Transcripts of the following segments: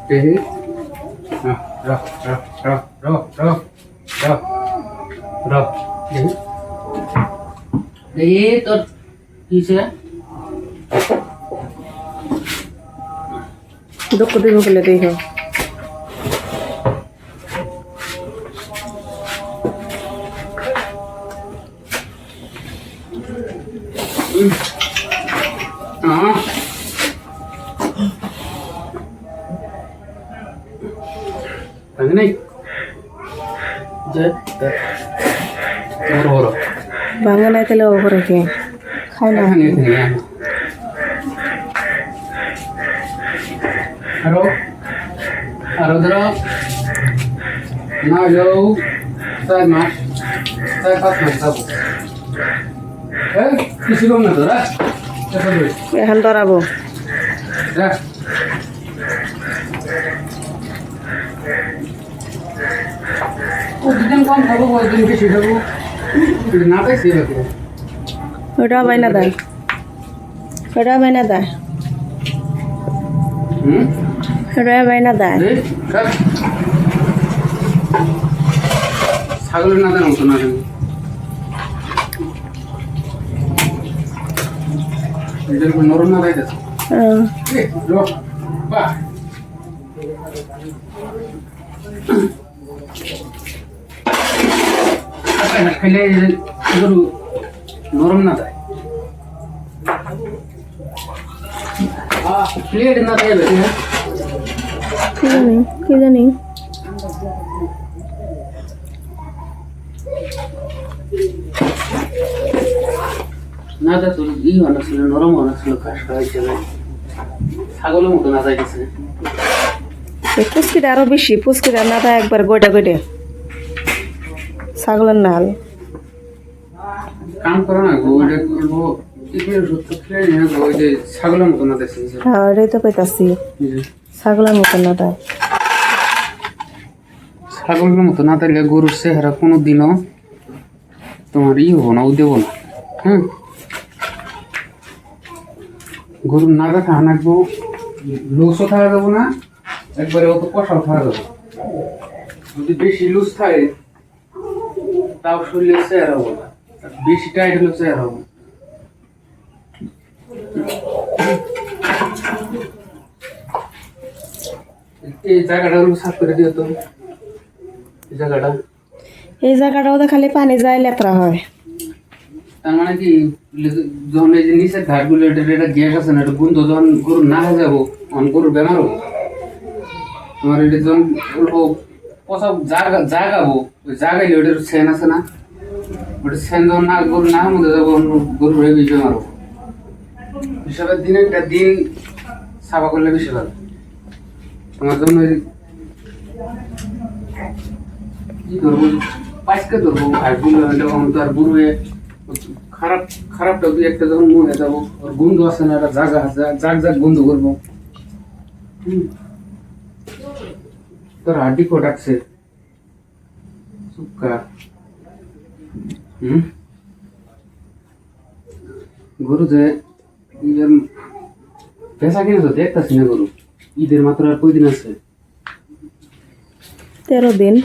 দেখি র র র র র র র দেখি দেখি তোর কিসে দুঃখ দিব বলে দেখো അങ്ങനെ ഓരോ বাংলা তেলে ওপরে কে খাই না আরো আরো ধরো না যাও 4 মাস 4-5 মাস যাবো কিছু কম না তোরা এখন ধরাবো দিন কম খাবো কয়েকদিন বেশি খাবো না পাইছি ওটা বাইনা দেয় ওটা বাইনা দেয় ওটা বাইনা দেয় ছাগলের না দেন মতো না নরম না দেয় বাহ খেলে গরু নরম না দেয় প্লেট না দেয় কি জানি না দা তোর ই অনেক ছিল নরম অনেক ছিল খাস খাওয়াইছে ছাগলের মতো না যাইতেছে পুচকিটা আরো বেশি পুচকিটা না দেয় একবার গোটা গোটে ছাগলের নাল কাম করো না গো ওইটা করবো ওই যে ছাগলের মতো না দেখছি হ্যাঁ ওটাই তো পেতাছি ছাগলের মতো না দেয় ছাগলের মতো না দেখলে গরুর চেহারা কোনো দিনও তোমার ই হবো না ও দেবো না হ্যাঁ গরুর না দেখা আনাকবো লুজও থাকা যাবো না একবারে অত কষাও থাকা যাবো যদি বেশি লুজ থাকে তাও শরীরের চেহারা হবো না বেশি টাইট হলে চেহারা হবো এই জায়গাটা সাফ করে দিও তো এই জায়গাটা ওদের খালি পানি যায় লেত্রা হয় তার মানে কি যখন এই যে নিচের ধারগুলো এটা গ্যাস আছে না এটা গন্ধ যখন গরু না হয়ে যাবো তখন গরুর বেমার হবো তোমার এটা যখন বলবো পচা জাগাবো ওই জাগাইলে ওটার সেন আছে না ওটা সেন যখন না গরু না মধ্যে যাবো গরুর হয়ে বেশি বেমার হবো হিসাবে দিনে একটা দিন সাফা করলে বেশি ভালো তোমার জন্য কি ধরবো পাইসকে ধরবো ভাইগুলো তো আর গরু খারাপটা দুই একটা যখন মনে যাবো ওর গন্ধ আছে না একটা জাগা আছে জাগ গন্ধ করবো তোর হাড্ডি কো ডাকছে সুক্কা গরু যে ঈদের পেশা কিনেছো দেখতেছি না গরু ঈদের মাত্র আর কয়দিন আছে 13 দিন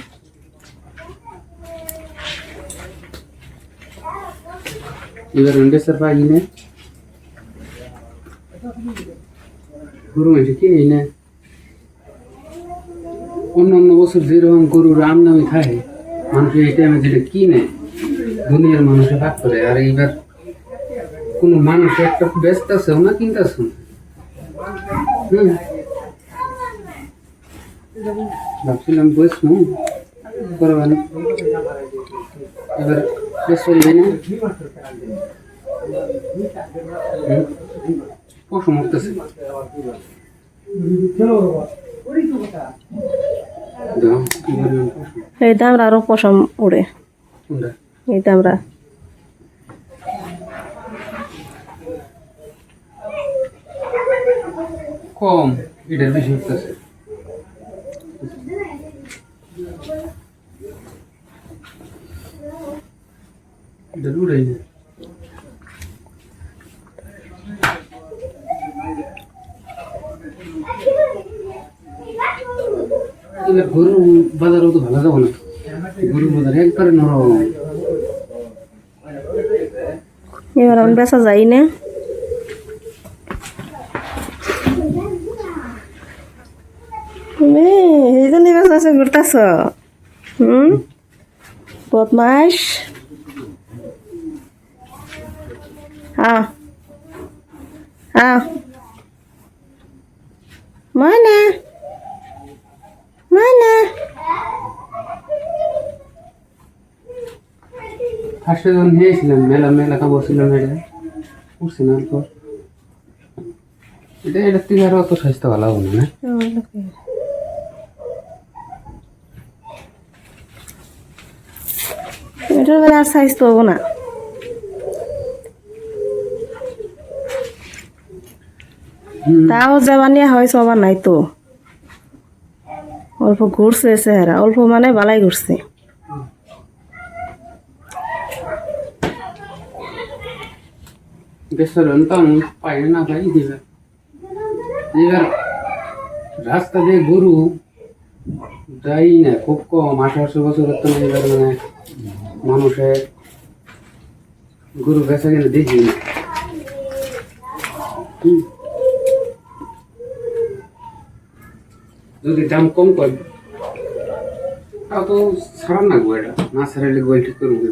এবার বেচার পাই না গরু মাঝে কিনি না অন্য বছর যেরকম গরুর আমদামি খায় মানুষ এই টাইমে যেটা কিনে দুনিয়ার মানুষে ভাগ করে আর এইবার কোনো মানুষ একটা ব্যস্ত আছে না কিনতেছে ভাবছিলাম বসবো করবেন এবার বেশ চলবে না পশু মরতেছে এই দামরা আরো পশম উড়ে এই দামরা কম এটার বেশি হতেছে এটা উড়াই না তাহলে গরু বাজারও তো ভালো যাবো না, গরু বাজার একবারে নরম। এবার আমি বেচা যাই না। এই জন্য বেচা আছে ঘুরতেছ। বদমাস। Mana? Mana? ফার্স্টে যখন নিয়েছিলাম মেলা মেলা খাবো ছিলাম, এটা উঠছে না তো, এটার থেকে আরো অত স্বাস্থ্য ভালো হবে না। এটার বেলা আর সাইজ তো হবো না। তাও যাবানিয়া হয় সবার নাই তো, অল্প ঘুরছে চেহারা, অল্প মানে বালাই ঘুরছে। বেসরন তো আমি পাই না ভাই দিবে। এবার রাস্তা দিয়ে গরু যাই না, খুব কম, 1800 বছরের তো এবার মানে মানুষে গরু বেচা কিনে দেখি না। যদি দাম কম করে তাও তো ছাড়ান না, গোয়াটা না ছাড়াইলে গোয়াল ঠিক করবো।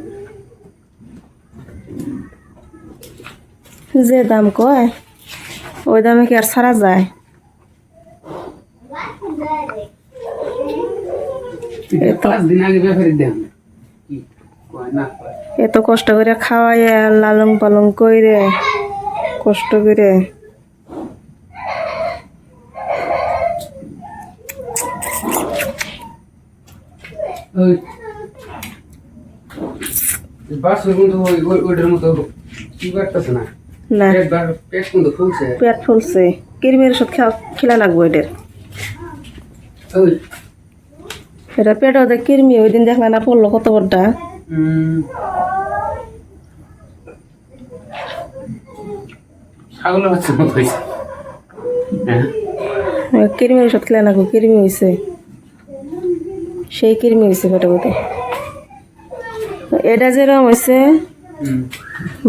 যে দাম কয় ওই দামে কি আর ছাড়া যায়? পাঁচ দিন আগে ব্যাপারে দেন না, এত কষ্ট করে খাওয়াইয়া লালন পালন করে কষ্ট করে ওই বাসের মতো ওইটার মতো কি করতেছে না, না পেট কিন্তু ফুলছে। পেট ফুলছে, কিরমির ওষুধ খেলা লাগবো এদের। ওই এটা পেট ওদের কিরমি, ওই দিন দেখলে না পড়লো কত বড়টা। ছাগলের বাচ্চার মতো হয়েছে। কিরমির ওষুধ খেলা লাগবো, কিরমি হয়েছে, সেই কিরমি হয়েছে পেটে পেটে। এটা যেরকম হয়েছে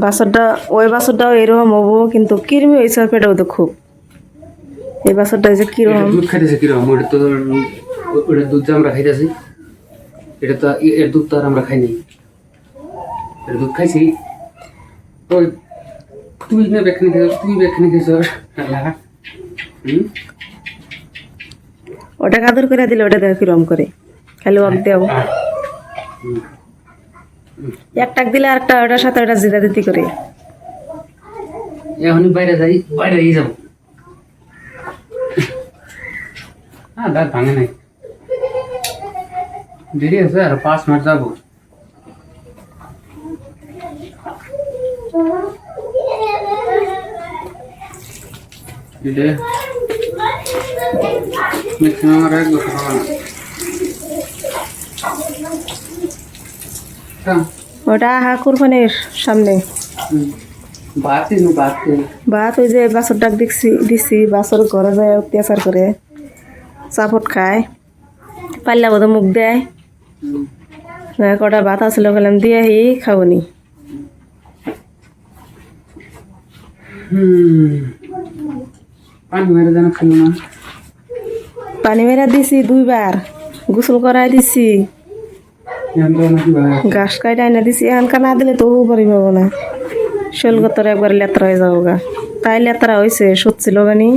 বাছরটা, ওই বাছরটাও এরকম হবো, কিন্তু কিরমি হয়েছে পেটে তো খুব। এই বাছরটা যে কিরকম দুধ খাইতেছে কিরকম, ওটা তো ওটার দুধ যে আমরা খাইতেছি, এটা তো এর দুধ তো আর আমরা খাইনি, এর দুধ খাইছি। ওই তুই না বেখানি খেয়েছ, তুই বেখানি খেয়েছ। ওটা কাদর করে দিলে ওটা দেখো কিরম করে, খালি অক দেও একটাক দিলে আরেকটা ওটার সাথে ওটা জিরা দিতে করে। এখনই বাইরে যাই, বাইরে যাবো। হ্যাঁ দাঁত ভাঙে নাই, দেরি আছে আর 5 মিনিট যাবো। ম্যাক্সিমাম আর 1 বছর হবে না। ওটা কুরবানির সামনে ভাত, ওই যে বাছর ডাক দিছি, বাছর ঘরে যায় অত্যাচার করে, চাপট খায়, পাল্লা বোধ মুখ দেয়। কটা ভাত আসলে গেলাম দিয়ে হি খাবনি। পানি মেরা দিছি 2 বার, গোসল করাই দিছি, ঘাস কাটা এনে দিছি। এখানকার না দিলে তো পারি পাবো না, শৈলগতর একবার লেত্রা হয়ে যাবো গা। তাই লেত্রা হয়েছে, সচ্ছিল গানি।